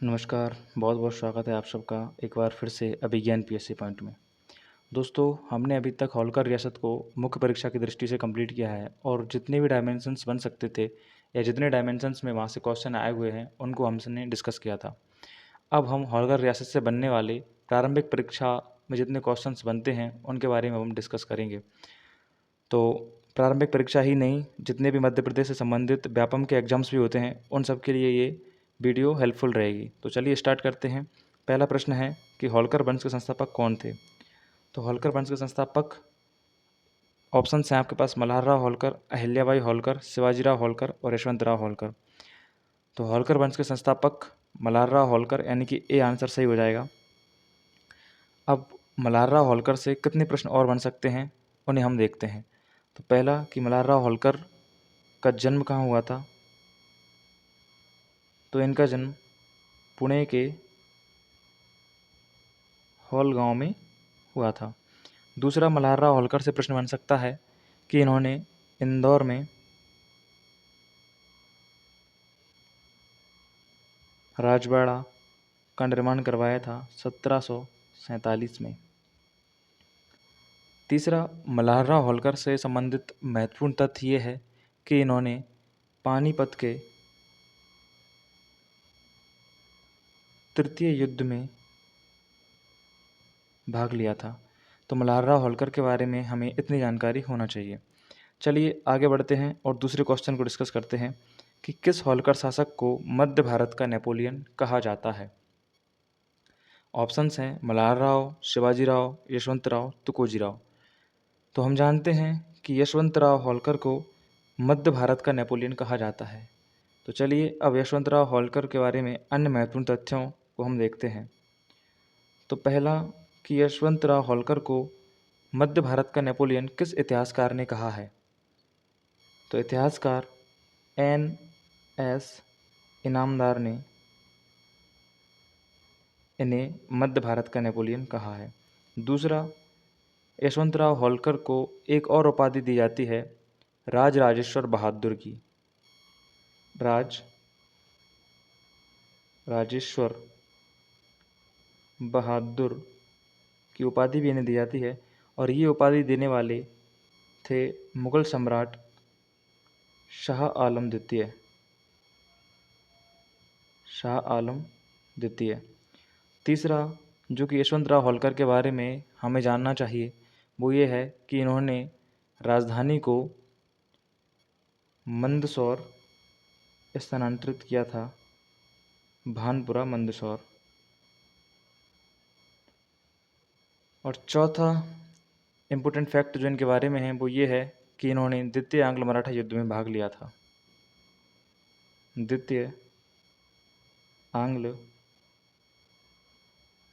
नमस्कार, बहुत बहुत स्वागत है आप सबका एक बार फिर से अभिज्ञान पीएससी पॉइंट में। दोस्तों, हमने अभी तक होलकर रियासत को मुख्य परीक्षा की दृष्टि से कंप्लीट किया है और जितने भी डायमेंशंस बन सकते थे या जितने डायमेंशंस में वहाँ से क्वेश्चन आए हुए हैं उनको हमने डिस्कस किया था। अब हम होलकर रियासत से बनने वाले प्रारंभिक परीक्षा में जितने क्वेश्चंस बनते हैं उनके बारे में हम डिस्कस करेंगे। तो प्रारंभिक परीक्षा ही नहीं, जितने भी मध्य प्रदेश से संबंधित व्यापम के एग्जाम्स भी होते हैं उन सब के लिए ये वीडियो हेल्पफुल रहेगी। तो चलिए स्टार्ट करते हैं। पहला प्रश्न है कि होलकर वंश के संस्थापक कौन थे। तो होलकर वंश के संस्थापक ऑप्शन हैं आपके पास मल्हारराव होलकर, अहिल्याबाई होलकर, शिवाजीराव होलकर और यशवंतराव होलकर। तो होलकर वंश के संस्थापक मल्हारराव होलकर, यानी कि ए आंसर सही हो जाएगा। अब मल्हारराव होलकर से कितने प्रश्न और बन सकते हैं उन्हें हम देखते हैं। तो पहला कि मल्हारराव होलकर का जन्म कहाँ हुआ था। तो इनका जन्म पुणे के हॉल गांव में हुआ था। दूसरा, मल्हारराव होलकर से प्रश्न बन सकता है कि इन्होंने इंदौर में राजवाड़ा का निर्माण करवाया था 1747 में। तीसरा, मल्हारराव होलकर से संबंधित महत्वपूर्ण तथ्य ये है कि इन्होंने पानीपत के तृतीय युद्ध में भाग लिया था। तो मल्हारराव होलकर के बारे में हमें इतनी जानकारी होना चाहिए। चलिए आगे बढ़ते हैं और दूसरे क्वेश्चन को डिस्कस करते हैं कि किस होलकर शासक को मध्य भारत का नेपोलियन कहा जाता है। ऑप्शंस हैं मल्हारराव, शिवाजीराव, यशवंतराव, तुकोजीराव। तो हम जानते हैं कि यशवंतराव होलकर को मध्य भारत का नेपोलियन कहा जाता है। तो चलिए अब यशवंतराव होलकर के बारे में अन्य महत्वपूर्ण तथ्यों को हम देखते हैं। तो पहला कि यशवंतराव होलकर को मध्य भारत का नेपोलियन किस इतिहासकार ने कहा है। तो इतिहासकार N.S. इनामदार ने इन्हें मध्य भारत का नेपोलियन कहा है। दूसरा, यशवंतराव होलकर को एक और उपाधि दी जाती है राज राजेश्वर बहादुर की। राज राजेश्वर बहादुर की उपाधि भी इन्हें दी जाती है और ये उपाधि देने वाले थे मुगल सम्राट शाह आलम द्वितीय। शाह आलम द्वितीय। तीसरा, जो कि यशवंतराव होलकर के बारे में हमें जानना चाहिए वो ये है कि इन्होंने राजधानी को मंदसौर स्थानांतरित किया था, भानपुरा मंदसौर। और चौथा इम्पोर्टेंट फैक्ट जो इनके बारे में है वो ये है कि इन्होंने द्वितीय आंग्ल मराठा युद्ध में भाग लिया था। द्वितीय आंग्ल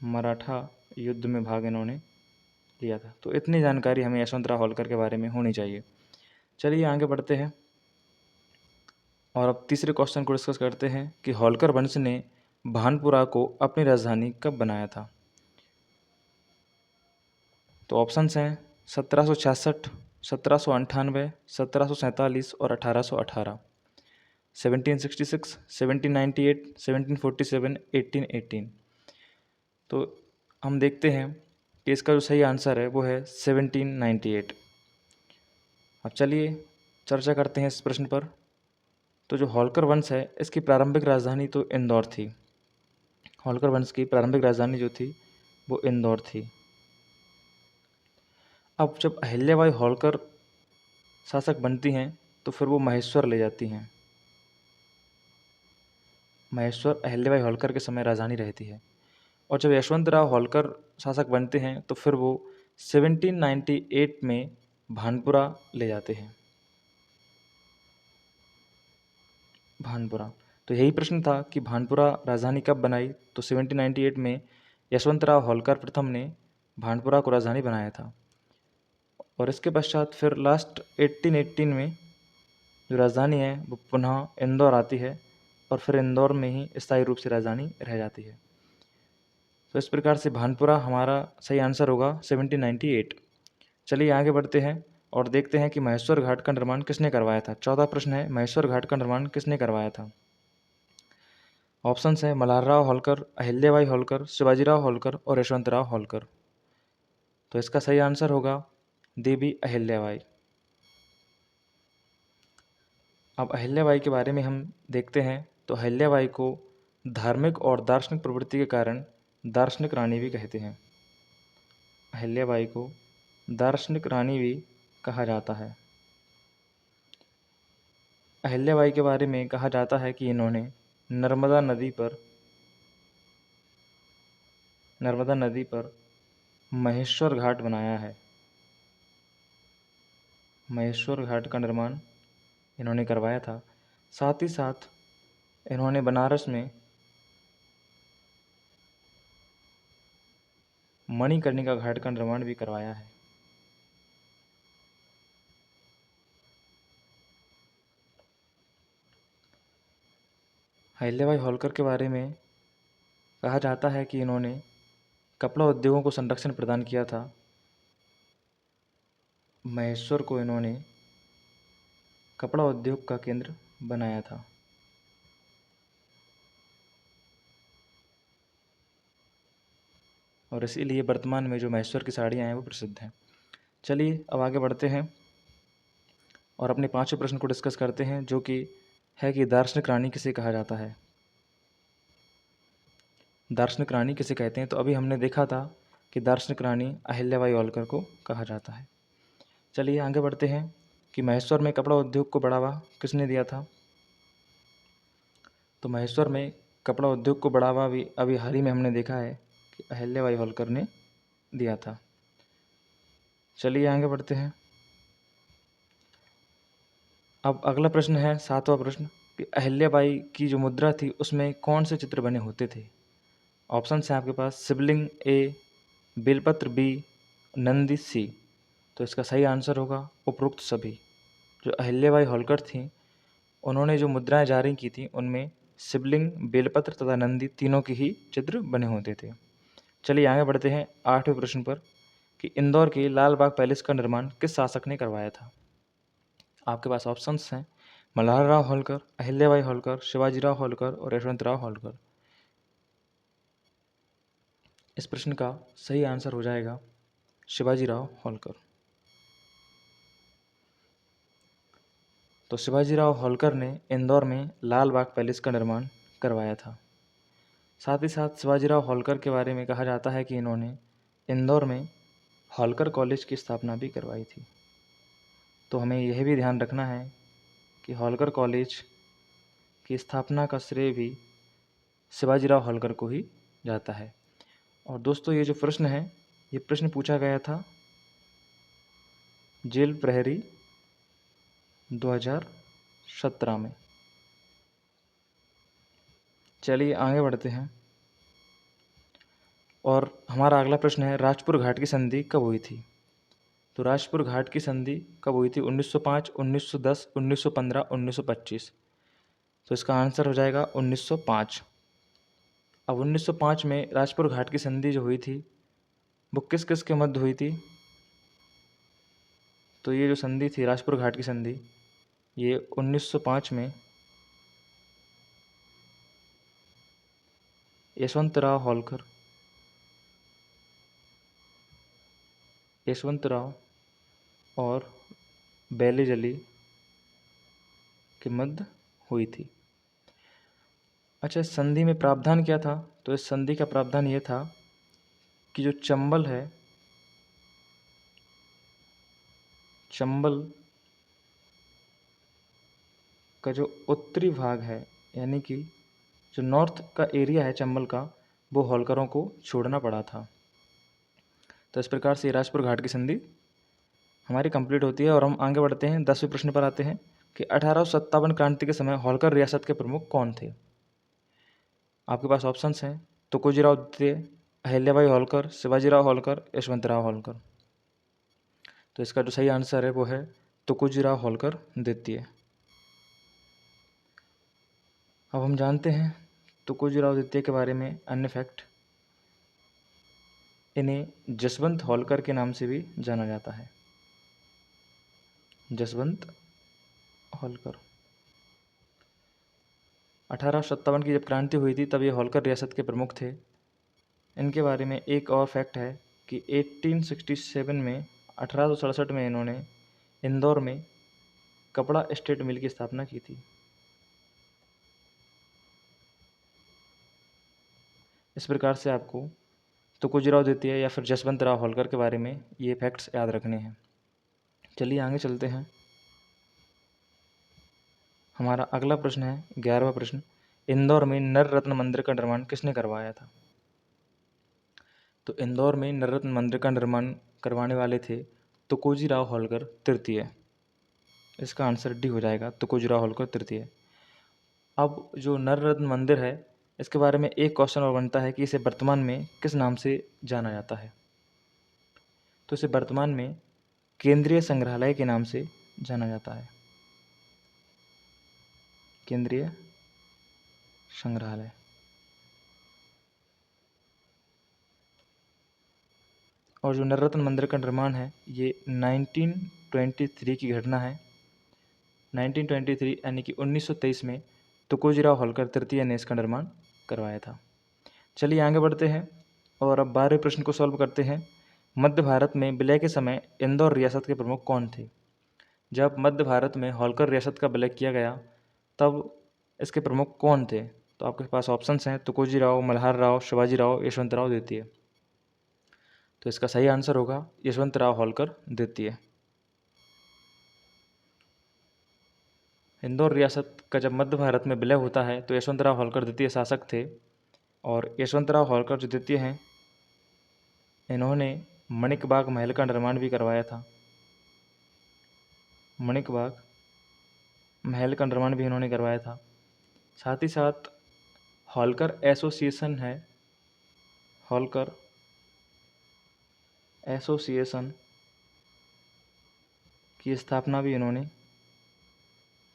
मराठा युद्ध में भाग इन्होंने लिया था। तो इतनी जानकारी हमें यशवंतराव होलकर के बारे में होनी चाहिए। चलिए आगे बढ़ते हैं और अब तीसरे क्वेश्चन को डिस्कस करते हैं कि होलकर वंश ने भानपुरा को अपनी राजधानी कब बनाया था। तो ऑप्शंस हैं 1766, 1798, 1747 और 1818। 1766, 1798, 1747, 1818। तो हम देखते हैं कि इसका जो सही आंसर है वो है 1798। अब चलिए चर्चा करते हैं इस प्रश्न पर। तो जो होलकर वंश है इसकी प्रारंभिक राजधानी तो इंदौर थी। होलकर वंश की प्रारंभिक राजधानी जो थी वो इंदौर थी। अब जब अहिल्याबाई होलकर शासक बनती हैं तो फिर वो महेश्वर ले जाती हैं। महेश्वर अहिल्याबाई होलकर के समय राजधानी रहती है। और जब यशवंतराव होलकर शासक बनते हैं तो फिर वो 1798 में भानपुरा ले जाते हैं। भानपुरा। तो यही प्रश्न था कि भानपुरा राजधानी कब बनाई। तो 1798 में यशवंतराव होलकर प्रथम ने भानपुरा को राजधानी बनाया था और इसके पश्चात फिर लास्ट 1818 में जो राजधानी है वो पुनः इंदौर आती है और फिर इंदौर में ही स्थायी रूप से राजधानी रह जाती है। तो इस प्रकार से भानपुरा हमारा सही आंसर होगा 1798। चलिए आगे बढ़ते हैं और देखते हैं कि महेश्वर घाट का निर्माण किसने करवाया था। चौथा प्रश्न है महेश्वर घाट का निर्माण किसने करवाया था। ऑप्शंस हैं मल्हारराव होलकर, अहिल्याबाई होलकर, शिवाजीराव होलकर और यशवंतराव होलकर। तो इसका सही आंसर होगा देवी अहिल्याबाई। अब अहिल्याबाई के बारे में हम देखते हैं तो अहिल्याबाई को धार्मिक और दार्शनिक प्रवृत्ति के कारण दार्शनिक रानी भी कहते हैं। अहिल्याबाई को दार्शनिक रानी भी कहा जाता है। अहिल्याबाई के बारे में कहा जाता है कि इन्होंने नर्मदा नदी पर महेश्वर घाट बनाया है। महेश्वर घाट का निर्माण इन्होंने करवाया था। साथ ही साथ इन्होंने बनारस में मणिकर्णिका घाट का निर्माण भी करवाया है। अहिल्याबाई होलकर के बारे में कहा जाता है कि इन्होंने कपड़ा उद्योगों को संरक्षण प्रदान किया था। महेश्वर को इन्होंने कपड़ा उद्योग का केंद्र बनाया था। और इसीलिए वर्तमान में जो महेश्वर की साड़ियाँ हैं वो प्रसिद्ध हैं। चलिए अब आगे बढ़ते हैं और अपने पांचवें प्रश्न को डिस्कस करते हैं, जो कि है कि दार्शनिक रानी किसे कहा जाता है। दार्शनिक रानी किसे कहते हैं? तो अभी हमने देखा था कि दार्शनिक रानी अहिल्याबाई होलकर को कहा जाता है। चलिए आगे बढ़ते हैं कि महेश्वर में कपड़ा उद्योग को बढ़ावा किसने दिया था। तो महेश्वर में कपड़ा उद्योग को बढ़ावा भी अभी हाल ही में हमने देखा है कि अहिल्याबाई होलकर ने दिया था। चलिए आगे बढ़ते हैं। अब अगला प्रश्न है, सातवां प्रश्न, कि अहिल्याबाई की जो मुद्रा थी उसमें कौन से चित्र बने होते थे। ऑप्शन है आपके पास शिवलिंग ए, बेलपत्र बी, नंदी सी। तो इसका सही आंसर होगा उपरोक्त सभी। जो अहिल्याबाई होलकर थीं उन्होंने जो मुद्राएं जारी की थी उनमें शिवलिंग, बेलपत्र तथा नंदी तीनों के ही चित्र बने होते थे। चलिए आगे बढ़ते हैं आठवें प्रश्न पर कि इंदौर के लाल बाग पैलेस का निर्माण किस शासक ने करवाया था। आपके पास ऑप्शंस हैं मल्हारराव होलकर, अहिल्याबाई होलकर, शिवाजीराव होलकर और यशवंतराव होलकर। इस प्रश्न का सही आंसर हो जाएगा शिवाजीराव होलकर। तो शिवाजीराव होलकर ने इंदौर में लाल बाग पैलेस का निर्माण करवाया था। साथ ही साथ शिवाजीराव होलकर के बारे में कहा जाता है कि इन्होंने इंदौर में होलकर कॉलेज की स्थापना भी करवाई थी। तो हमें यह भी ध्यान रखना है कि होलकर कॉलेज की स्थापना का श्रेय भी शिवाजीराव होलकर को ही जाता है। और दोस्तों ये जो प्रश्न है ये प्रश्न पूछा गया था जेल प्रहरी 2017 में। चलिए आगे बढ़ते हैं और हमारा अगला प्रश्न है राजपुर घाट की संधि कब हुई थी। तो राजपुर घाट की संधि कब हुई थी? 1905, 1910, 1915, 1925। तो इसका आंसर हो जाएगा 1905। अब 1905 में राजपुर घाट की संधि जो हुई थी वो किस किस के मध्य हुई थी। तो ये जो संधि थी राजपुर घाट की संधि ये 1905 में यशवंतराव और बेलेजली के मध्य हुई थी। अच्छा, इस संधि में प्रावधान क्या था? तो इस संधि का प्रावधान ये था कि जो चंबल है, चंबल का जो उत्तरी भाग है यानी कि जो नॉर्थ का एरिया है चंबल का वो होलकरों को छोड़ना पड़ा था। तो इस प्रकार से राजपुर घाट की संधि हमारी कंप्लीट होती है। और हम आगे बढ़ते हैं 10वें प्रश्न पर आते हैं कि 1857 क्रांति के समय होलकर रियासत के प्रमुख कौन थे। आपके पास ऑप्शंस हैं तुकोजीराव द्वितीय, अहिल्याबाई होलकर, शिवाजीराव होलकर, यशवंतराव होलकर। तो इसका जो सही आंसर है वो है तुकोजीराव होलकर द्वितीय। अब हम जानते हैं तुकोजीराव द्वितीय के बारे में अन्य फैक्ट। इन्हें जसवंत होलकर के नाम से भी जाना जाता है। जसवंत होलकर। 1857 की जब क्रांति हुई थी तब ये होलकर रियासत के प्रमुख थे। इनके बारे में एक और फैक्ट है कि 1867 में 1867 में इन्होंने इंदौर में कपड़ा स्टेट मिल की स्थापना की थी। इस प्रकार से आपको तुकोजीराव द्वितीय या फिर जसवंत राव होलकर के बारे में ये फैक्ट्स याद रखने हैं। चलिए आगे चलते हैं। हमारा अगला प्रश्न है 11वां प्रश्न, इंदौर में नर रत्न मंदिर का निर्माण किसने करवाया था? तो इंदौर में नर रत्न मंदिर का निर्माण करवाने वाले थे तुकोजीराव होलकर तृतीय। इसका आंसर डी हो जाएगा, तुकोजीराव होलकर तृतीय। अब जो नर रत्न मंदिर है इसके बारे में एक क्वेश्चन और बनता है कि इसे वर्तमान में किस नाम से जाना जाता है? तो इसे वर्तमान में केंद्रीय संग्रहालय के नाम से जाना जाता है, केंद्रीय संग्रहालय। और जो नवरत्न मंदिर का निर्माण है ये 1923 की घटना है। 1923 यानी कि 1923 में तुकोजीराव होलकर तृतीय ने इसका निर्माण करवाया था। चलिए आगे बढ़ते हैं और अब 12वें प्रश्न को सॉल्व करते हैं। मध्य भारत में विलय के समय इंदौर रियासत के प्रमुख कौन थे? जब मध्य भारत में होलकर रियासत का विलय किया गया तब इसके प्रमुख कौन थे? तो आपके पास ऑप्शंस हैं तुकोजीराव, मल्हार राव, शिवाजीराव, यशवंतराव द्वितीय। तो इसका सही आंसर होगा यशवंतराव होलकर द्वितीय। इंदौर रियासत का जब मध्य भारत में विलय होता है तो यशवंतराव होलकर द्वितीय शासक थे और यशवंतराव होलकर जो द्वितीय हैं इन्होंने मणिक बाग महल का निर्माण भी करवाया था। मणिक बाग महल का निर्माण भी इन्होंने करवाया था। साथ ही साथ होलकर एसोसिएशन है, होलकर एसोसिएशन की स्थापना भी इन्होंने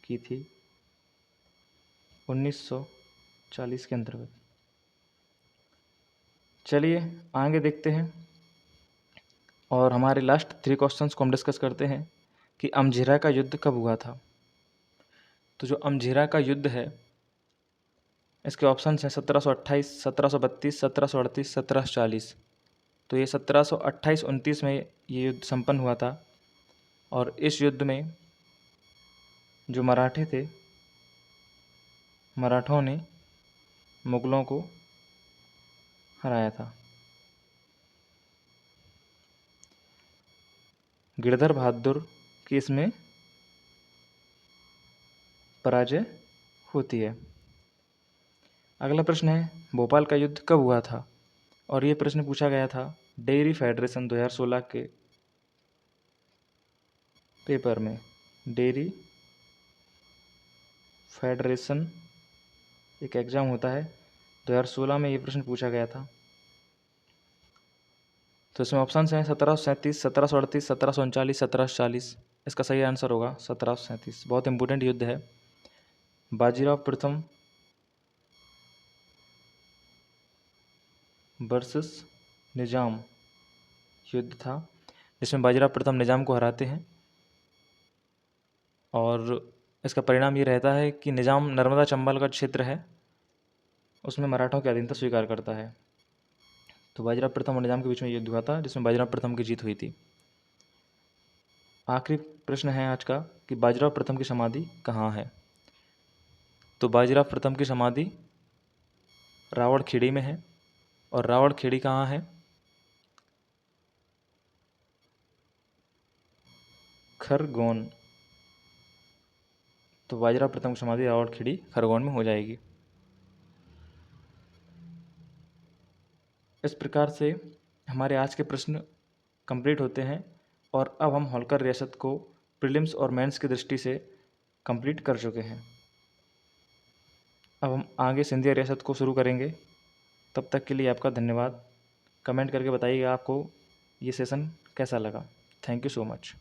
की थी 1940 के अंतर्गत। चलिए आगे देखते हैं और हमारे लास्ट 3 क्वेश्चंस को हम डिस्कस करते हैं कि अमझीरा का युद्ध कब हुआ था। तो जो अमझीरा का युद्ध है इसके ऑप्शंस हैं 1728, 1732, 1738, 1740। तो ये 1728-29 में ये युद्ध संपन्न हुआ था और इस युद्ध में जो मराठे थे, मराठों ने मुगलों को हराया था। गिरधर बहादुर की इसमें पराजय होती है। अगला प्रश्न है भोपाल का युद्ध कब हुआ था? और ये प्रश्न पूछा गया था डेयरी फेडरेशन 2016 के पेपर में। डेयरी फेडरेशन एक एग्ज़ाम होता है, 2016 में ये प्रश्न पूछा गया था। तो इसमें ऑप्शन हैं 1737, 1738, 1739, 1740। इसका सही आंसर होगा 1737। बहुत इंपॉर्टेंट युद्ध है। बाजीराव प्रथम वर्सेस निजाम युद्ध था जिसमें बाजीराव प्रथम निजाम को हराते हैं और इसका परिणाम ये रहता है कि निजाम नर्मदा चंबल का क्षेत्र है उसमें मराठों की अधीनता स्वीकार करता है। तो बाजीराव प्रथम और निजाम के बीच में युद्ध हुआ था जिसमें बाजीराव प्रथम की जीत हुई थी। आखिरी प्रश्न है आज का कि बाजीराव प्रथम की समाधि कहाँ है? तो बाजीराव प्रथम की समाधि रावड़खेड़ी में है। और रावड़खेड़ी कहाँ है? खरगोन। तो बाजीराव प्रथम की समाधि रावड़खेड़ी खरगोन में हो जाएगी। इस प्रकार से हमारे आज के प्रश्न कंप्लीट होते हैं और अब हम होलकर रियासत को प्रीलिम्स और मेंस की दृष्टि से कंप्लीट कर चुके हैं। अब हम आगे सिंधिया रियासत को शुरू करेंगे। तब तक के लिए आपका धन्यवाद। कमेंट करके बताइएगा आपको ये सेशन कैसा लगा। Thank you so much.